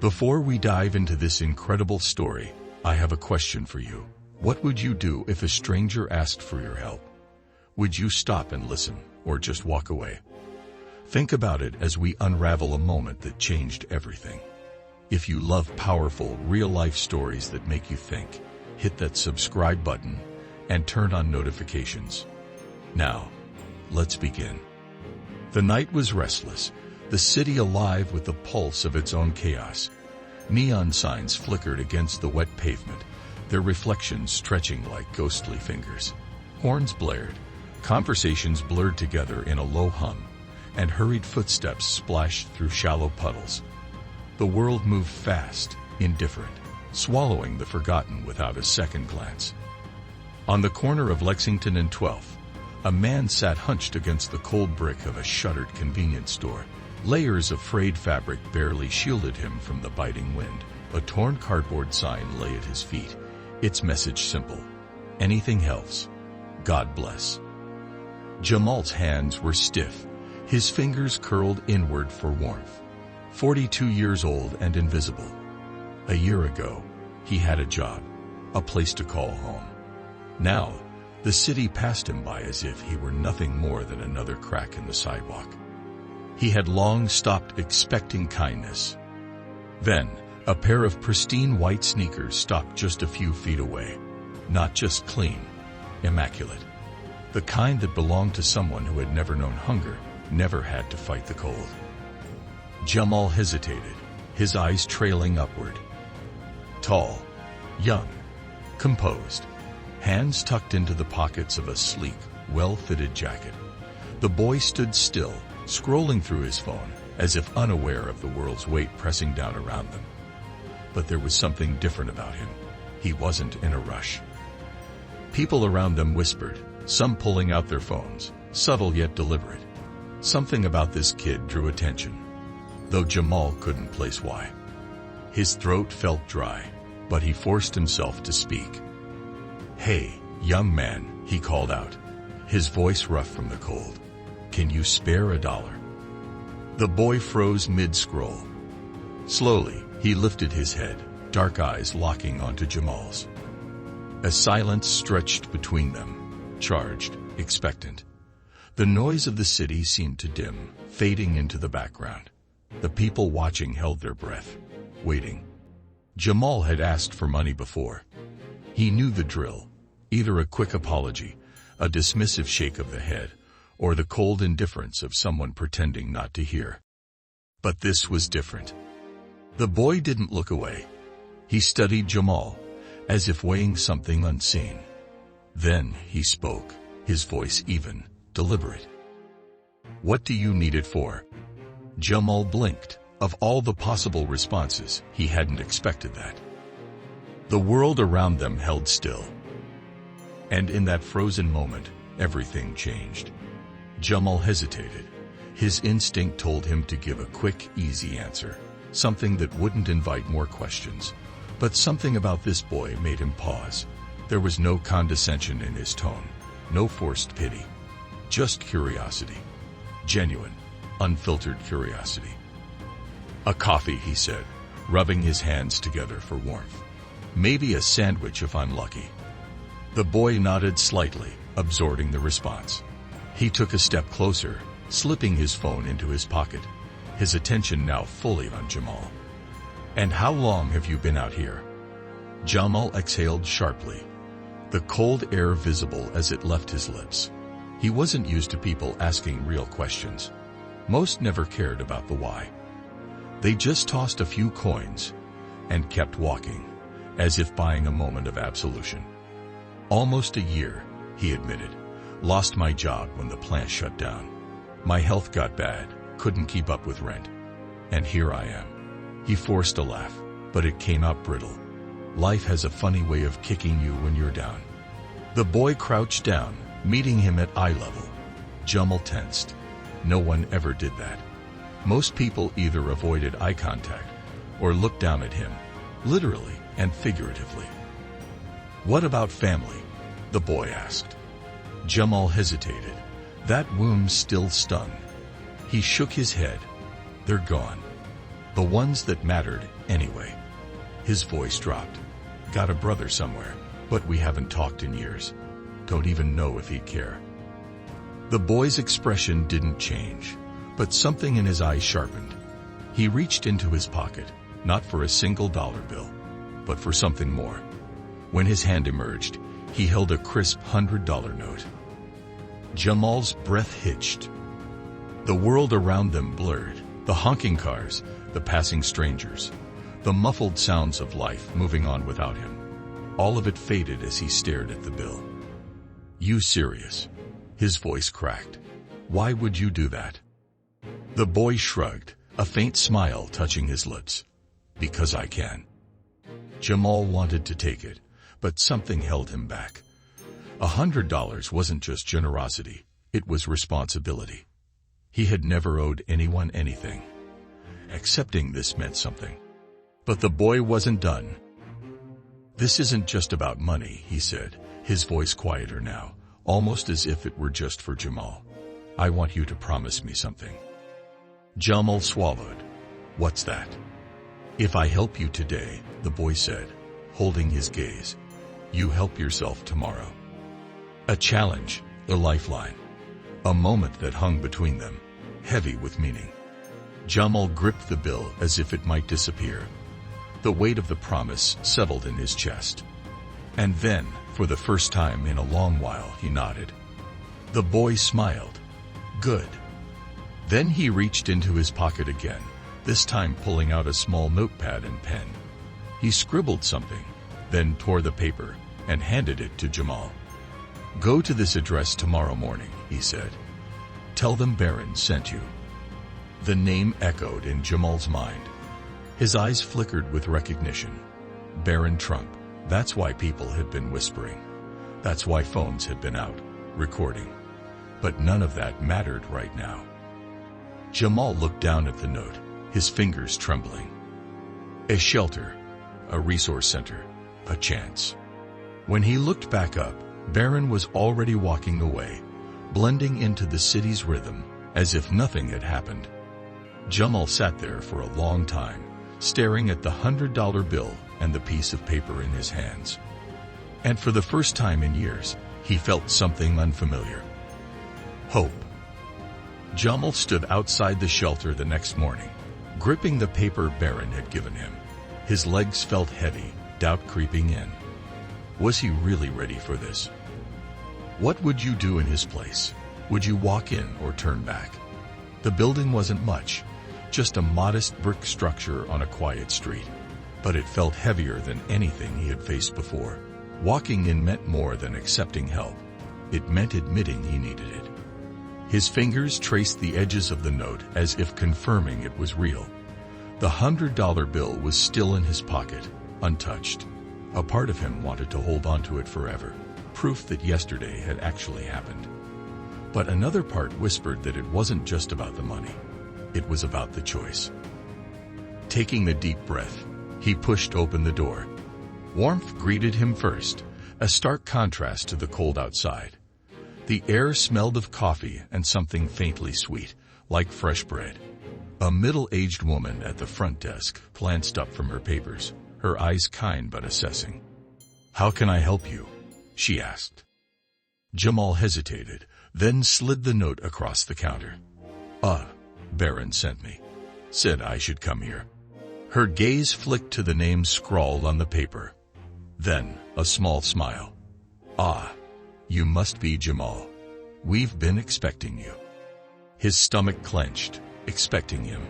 Before we dive into this incredible story, I have a question for you. What would you do if a stranger asked for your help? Would you stop and listen, or just walk away? Think about it as we unravel a moment that changed everything. If you love powerful, real-life stories that make you think, hit that subscribe button and turn on notifications. Now, let's begin. The night was restless, the city alive with the pulse of its own chaos. Neon signs flickered against the wet pavement, their reflections stretching like ghostly fingers. Horns blared, conversations blurred together in a low hum, and hurried footsteps splashed through shallow puddles. The world moved fast, indifferent, swallowing the forgotten without a second glance. On the corner of Lexington and 12th, a man sat hunched against the cold brick of a shuttered convenience store. Layers of frayed fabric barely shielded him from the biting wind. A torn cardboard sign lay at his feet, its message simple: anything helps. God bless. Jamal's hands were stiff, his fingers curled inward for warmth. 42 years old and invisible. A year ago, he had a job, a place to call home. Now, the city passed him by as if he were nothing more than another crack in the sidewalk. He had long stopped expecting kindness. Then, a pair of pristine white sneakers stopped just a few feet away. Not just clean, immaculate. The kind that belonged to someone who had never known hunger, never had to fight the cold. Jamal hesitated, his eyes trailing upward. Tall, young, composed, hands tucked into the pockets of a sleek, well-fitted jacket. The boy stood still, scrolling through his phone, as if unaware of the world's weight pressing down around them. But there was something different about him. He wasn't in a rush. People around them whispered, some pulling out their phones, subtle yet deliberate. Something about this kid drew attention, though Jamal couldn't place why. His throat felt dry, but he forced himself to speak. "Hey, young man," he called out, his voice rough from the cold. "Can you spare $1?" The boy froze mid-scroll. Slowly, he lifted his head, dark eyes locking onto Jamal's. A silence stretched between them, charged, expectant. The noise of the city seemed to dim, fading into the background. The people watching held their breath, waiting. Jamal had asked for money before. He knew the drill, either a quick apology, a dismissive shake of the head, or the cold indifference of someone pretending not to hear. But this was different. The boy didn't look away. He studied Jamal, as if weighing something unseen. Then he spoke, his voice even, deliberate. "What do you need it for?" Jamal blinked. Of all the possible responses, he hadn't expected that. The world around them held still. And in that frozen moment, everything changed. Jamal hesitated. His instinct told him to give a quick, easy answer, something that wouldn't invite more questions. But something about this boy made him pause. There was no condescension in his tone, no forced pity, just curiosity. Genuine, unfiltered curiosity. "A coffee," he said, rubbing his hands together for warmth. "Maybe a sandwich if I'm lucky." The boy nodded slightly, absorbing the response. He took a step closer, slipping his phone into his pocket, his attention now fully on Jamal. "And how long have you been out here?" Jamal exhaled sharply, the cold air visible as it left his lips. He wasn't used to people asking real questions. Most never cared about the why. They just tossed a few coins and kept walking, as if buying a moment of absolution. "Almost a year," he admitted. "Lost my job when the plant shut down. My health got bad, couldn't keep up with rent. And here I am." He forced a laugh, but it came out brittle. "Life has a funny way of kicking you when you're down." The boy crouched down, meeting him at eye level. Jamal tensed. No one ever did that. Most people either avoided eye contact or looked down at him, literally and figuratively. "What about family?" the boy asked. Jamal hesitated. That wound still stung. He shook his head. "They're gone." The ones that mattered anyway. His voice dropped. Got a brother somewhere, but we haven't talked in years. Don't even know if he'd care. The boy's expression didn't change, but something in his eyes sharpened. He reached into his pocket, not for a single dollar bill, but for something more. When his hand emerged, he held a crisp $100 note. Jamal's breath hitched. The world around them blurred, the honking cars, the passing strangers, the muffled sounds of life moving on without him. All of it faded as he stared at the bill. You serious? His voice cracked. Why would you do that? The boy shrugged, a faint smile touching his lips. Because I can. Jamal wanted to take it, but something held him back. $100 wasn't just generosity, it was responsibility. He had never owed anyone anything. Accepting this meant something. But the boy wasn't done. This isn't just about money, he said, his voice quieter now, almost as if it were just for Jamal. I want you to promise me something. Jamal swallowed. What's that? If I help you today, the boy said, holding his gaze, you help yourself tomorrow. A challenge, a lifeline. A moment that hung between them, heavy with meaning. Jamal gripped the bill as if it might disappear. The weight of the promise settled in his chest. And then, for the first time in a long while, he nodded. The boy smiled. Good. Then he reached into his pocket again, this time pulling out a small notepad and pen. He scribbled something, then tore the paper and handed it to Jamal. Go to this address tomorrow morning, he said. Tell them Barron sent you. The name echoed in Jamal's mind. His eyes flickered with recognition. Barron Trump. That's why people had been whispering. That's why phones had been out, recording. But none of that mattered right now. Jamal looked down at the note, his fingers trembling. A shelter, a resource center, a chance. When he looked back up, Barron was already walking away, blending into the city's rhythm, as if nothing had happened. Jamal sat there for a long time, staring at the $100 bill and the piece of paper in his hands. And for the first time in years, he felt something unfamiliar. Hope. Jamal stood outside the shelter the next morning, gripping the paper Barron had given him. His legs felt heavy, doubt creeping in. Was he really ready for this? What would you do in his place? Would you walk in or turn back? The building wasn't much, just a modest brick structure on a quiet street. But it felt heavier than anything he had faced before. Walking in meant more than accepting help. It meant admitting he needed it. His fingers traced the edges of the note as if confirming it was real. The $100 bill was still in his pocket, untouched. A part of him wanted to hold on to it forever, proof that yesterday had actually happened. But another part whispered that it wasn't just about the money. It was about the choice. Taking a deep breath, he pushed open the door. Warmth greeted him first, a stark contrast to the cold outside. The air smelled of coffee and something faintly sweet, like fresh bread. A middle-aged woman at the front desk glanced up from her papers, her eyes kind but assessing. How can I help you? She asked. Jamal hesitated, then slid the note across the counter. Barron sent me. Said I should come here. Her gaze flicked to the name scrawled on the paper. Then, a small smile. You must be Jamal. We've been expecting you. His stomach clenched, expecting him.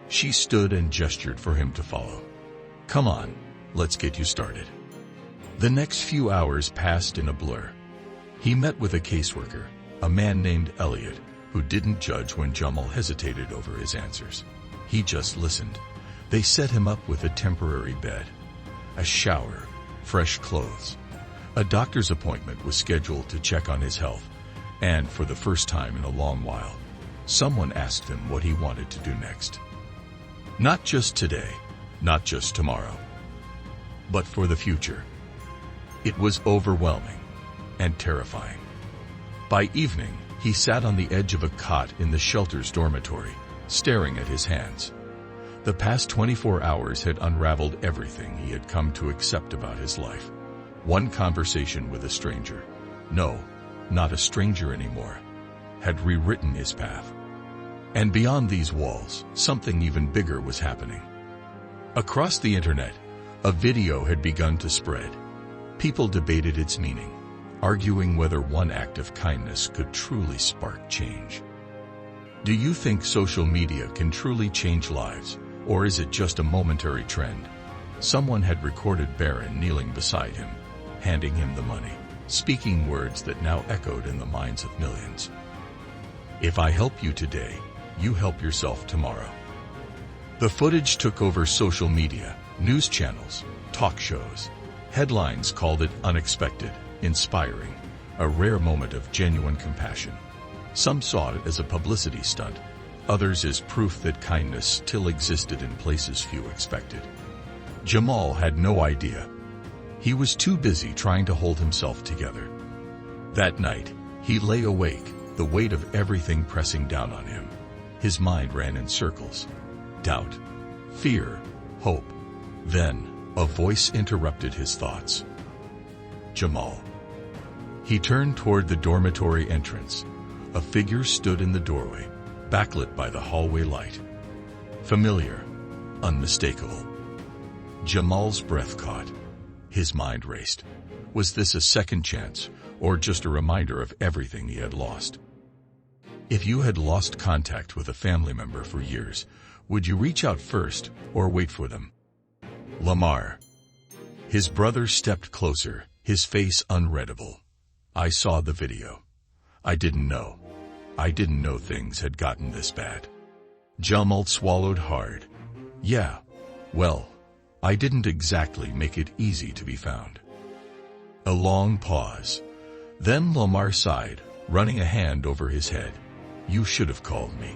She stood and gestured for him to follow. Come on, let's get you started. The next few hours passed in a blur. He met with a caseworker, a man named Elliot, who didn't judge when Jamal hesitated over his answers. He just listened. They set him up with a temporary bed, a shower, fresh clothes. A doctor's appointment was scheduled to check on his health, and for the first time in a long while, someone asked him what he wanted to do next. Not just today, not just tomorrow, but for the future. It was overwhelming and terrifying. By evening, he sat on the edge of a cot in the shelter's dormitory, staring at his hands. The past 24 hours had unraveled everything he had come to accept about his life. One conversation with a stranger, no, not a stranger anymore, had rewritten his path. And beyond these walls, something even bigger was happening. Across the internet, a video had begun to spread. People debated its meaning, arguing whether one act of kindness could truly spark change. Do you think social media can truly change lives, or is it just a momentary trend? Someone had recorded Barron kneeling beside him, handing him the money, speaking words that now echoed in the minds of millions. If I help you today, you help yourself tomorrow. The footage took over social media, news channels, talk shows. Headlines called it unexpected, inspiring, a rare moment of genuine compassion. Some saw it as a publicity stunt, others as proof that kindness still existed in places few expected. Jamal had no idea. He was too busy trying to hold himself together. That night, he lay awake, the weight of everything pressing down on him. His mind ran in circles. Doubt, fear, hope. Then, a voice interrupted his thoughts. Jamal. He turned toward the dormitory entrance. A figure stood in the doorway, backlit by the hallway light. Familiar, unmistakable. Jamal's breath caught. His mind raced. Was this a second chance, or just a reminder of everything he had lost? If you had lost contact with a family member for years, would you reach out first, or wait for them? Lamar. His brother stepped closer, his face unreadable. I saw the video. I didn't know things had gotten this bad. Jamal swallowed hard. Yeah, well, I didn't exactly make it easy to be found. A long pause. Then Lamar sighed, running a hand over his head. You should have called me.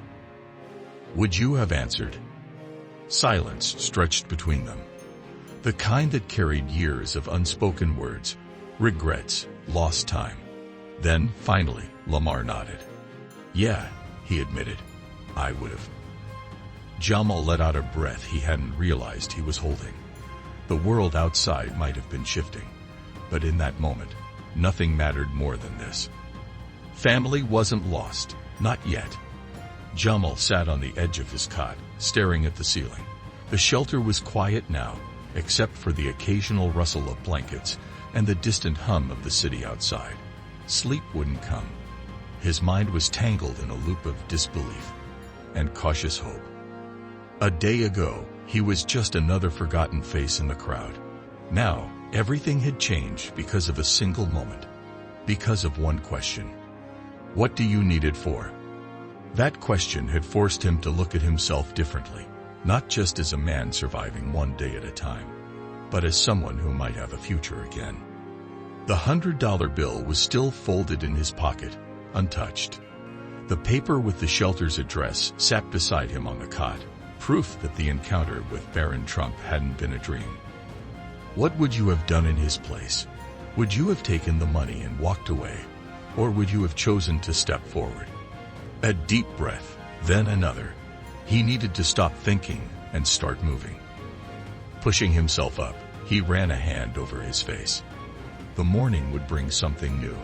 Would you have answered? Silence stretched between them. The kind that carried years of unspoken words, regrets, lost time. Then, finally, Lamar nodded. Yeah, he admitted. I would have. Jamal let out a breath he hadn't realized he was holding. The world outside might have been shifting, but in that moment, nothing mattered more than this. Family wasn't lost, not yet. Jamal sat on the edge of his cot, staring at the ceiling. The shelter was quiet now, except for the occasional rustle of blankets and the distant hum of the city outside. Sleep wouldn't come. His mind was tangled in a loop of disbelief and cautious hope. A day ago, he was just another forgotten face in the crowd. Now, everything had changed because of a single moment. Because of one question. What do you need it for? That question had forced him to look at himself differently, not just as a man surviving one day at a time, but as someone who might have a future again. The $100 bill was still folded in his pocket, untouched. The paper with the shelter's address sat beside him on the cot, proof that the encounter with Barron Trump hadn't been a dream. What would you have done in his place? Would you have taken the money and walked away, or would you have chosen to step forward? A deep breath, then another. He needed to stop thinking and start moving. Pushing himself up, he ran a hand over his face. The morning would bring something new.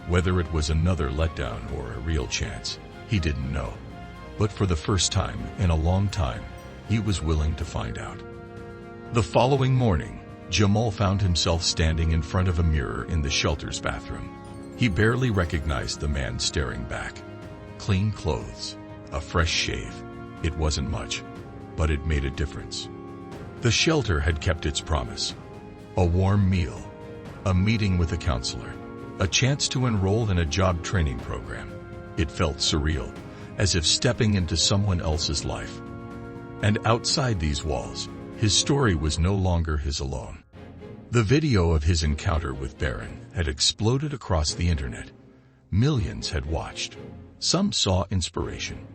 Whether it was another letdown or a real chance, he didn't know. But for the first time in a long time, he was willing to find out. The following morning, Jamal found himself standing in front of a mirror in the shelter's bathroom. He barely recognized the man staring back. Clean clothes, a fresh shave. It wasn't much, but it made a difference. The shelter had kept its promise. A warm meal, a meeting with a counselor, a chance to enroll in a job training program. It felt surreal, as if stepping into someone else's life. And outside these walls, his story was no longer his alone. The video of his encounter with Barron had exploded across the internet. Millions had watched. Some saw inspiration.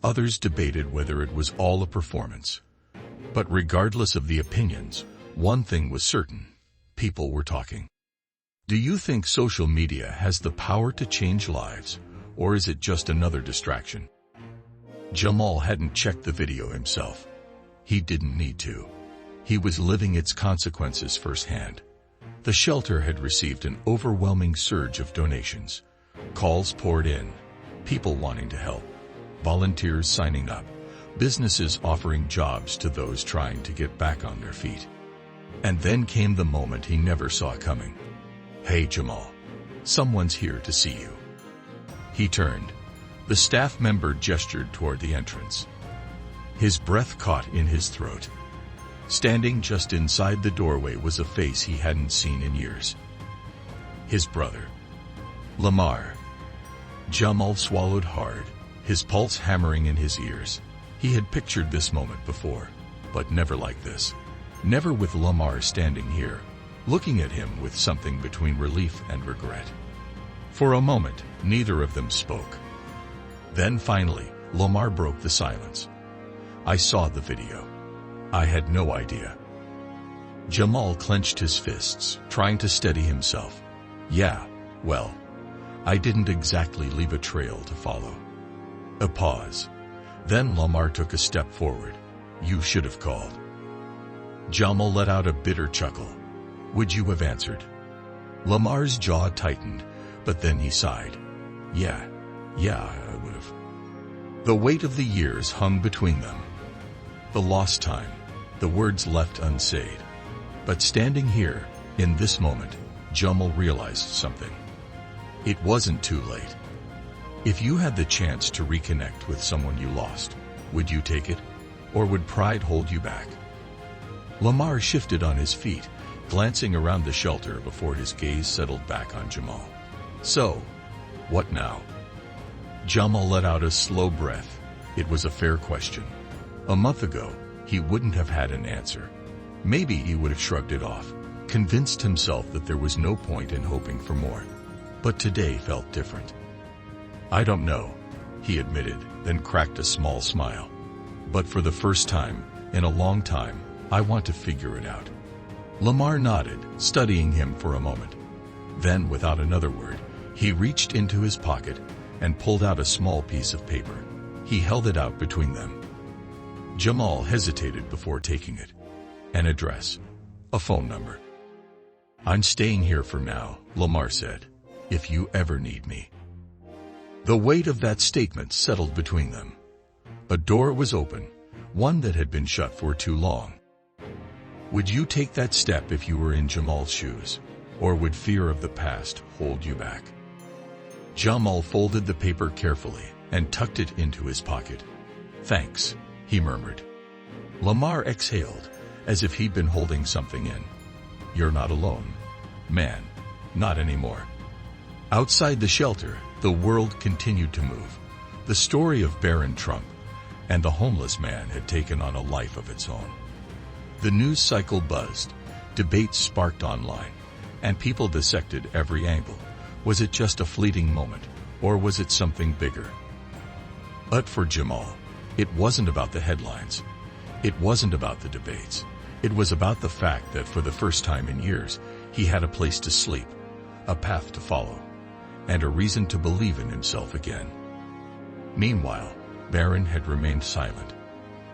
Others debated whether it was all a performance. But regardless of the opinions, one thing was certain: people were talking. Do you think social media has the power to change lives, or is it just another distraction? Jamal hadn't checked the video himself. He didn't need to. He was living its consequences firsthand. The shelter had received an overwhelming surge of donations. Calls poured in, people wanting to help, volunteers signing up, businesses offering jobs to those trying to get back on their feet. And then came the moment he never saw coming. "Hey Jamal, someone's here to see you." He turned. The staff member gestured toward the entrance. His breath caught in his throat. Standing just inside the doorway was a face he hadn't seen in years. His brother, Lamar. Jamal swallowed hard, his pulse hammering in his ears. He had pictured this moment before, but never like this. Never with Lamar standing here, looking at him with something between relief and regret. For a moment, neither of them spoke. Then finally, Lamar broke the silence. "I saw the video. I had no idea." Jamal clenched his fists, trying to steady himself. "Yeah, well, I didn't exactly leave a trail to follow." A pause. Then Lamar took a step forward. "You should have called." Jamal let out a bitter chuckle. "Would you have answered?" Lamar's jaw tightened, but then he sighed. Yeah, I would have." The weight of the years hung between them. The lost time, the words left unsaid. But standing here, in this moment, Jamal realized something. It wasn't too late. If you had the chance to reconnect with someone you lost, would you take it? Or would pride hold you back? Lamar shifted on his feet, glancing around the shelter before his gaze settled back on Jamal. "So, what now?" Jamal let out a slow breath. It was a fair question. A month ago, he wouldn't have had an answer. Maybe he would have shrugged it off, convinced himself that there was no point in hoping for more. But today felt different. "I don't know," he admitted, then cracked a small smile. "But for the first time, in a long time, I want to figure it out." Lamar nodded, studying him for a moment. Then, without another word, he reached into his pocket and pulled out a small piece of paper. He held it out between them. Jamal hesitated before taking it. An address. A phone number. "I'm staying here for now," Lamar said. "If you ever need me." The weight of that statement settled between them. A door was open, one that had been shut for too long. Would you take that step if you were in Jamal's shoes? Or would fear of the past hold you back? Jamal folded the paper carefully and tucked it into his pocket. "Thanks," he murmured. Lamar exhaled, as if he'd been holding something in. "You're not alone, man. Not anymore." Outside the shelter, the world continued to move. The story of Barron Trump and the homeless man had taken on a life of its own. The news cycle buzzed, debates sparked online, and people dissected every angle. Was it just a fleeting moment, or was it something bigger? But for Jamal, it wasn't about the headlines. It wasn't about the debates. It was about the fact that for the first time in years, he had a place to sleep, a path to follow, and a reason to believe in himself again. Meanwhile, Barron had remained silent.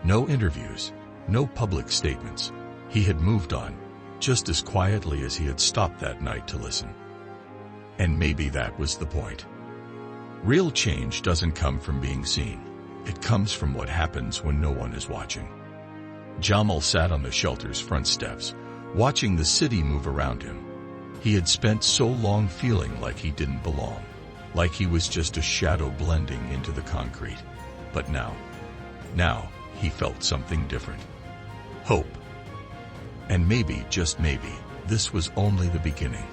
No interviews, no public statements. He had moved on, just as quietly as he had stopped that night to listen. And maybe that was the point. Real change doesn't come from being seen. It comes from what happens when no one is watching. Jamal sat on the shelter's front steps, watching the city move around him. He had spent so long feeling like he didn't belong, like he was just a shadow blending into the concrete. But now he felt something different. Hope. And maybe, just maybe, this was only the beginning.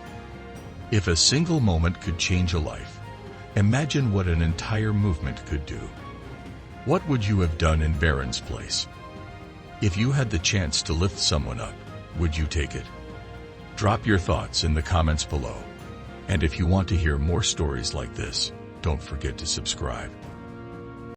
If a single moment could change a life, imagine what an entire movement could do. What would you have done in Barron's place? If you had the chance to lift someone up, would you take it? Drop your thoughts in the comments below. And if you want to hear more stories like this, don't forget to subscribe.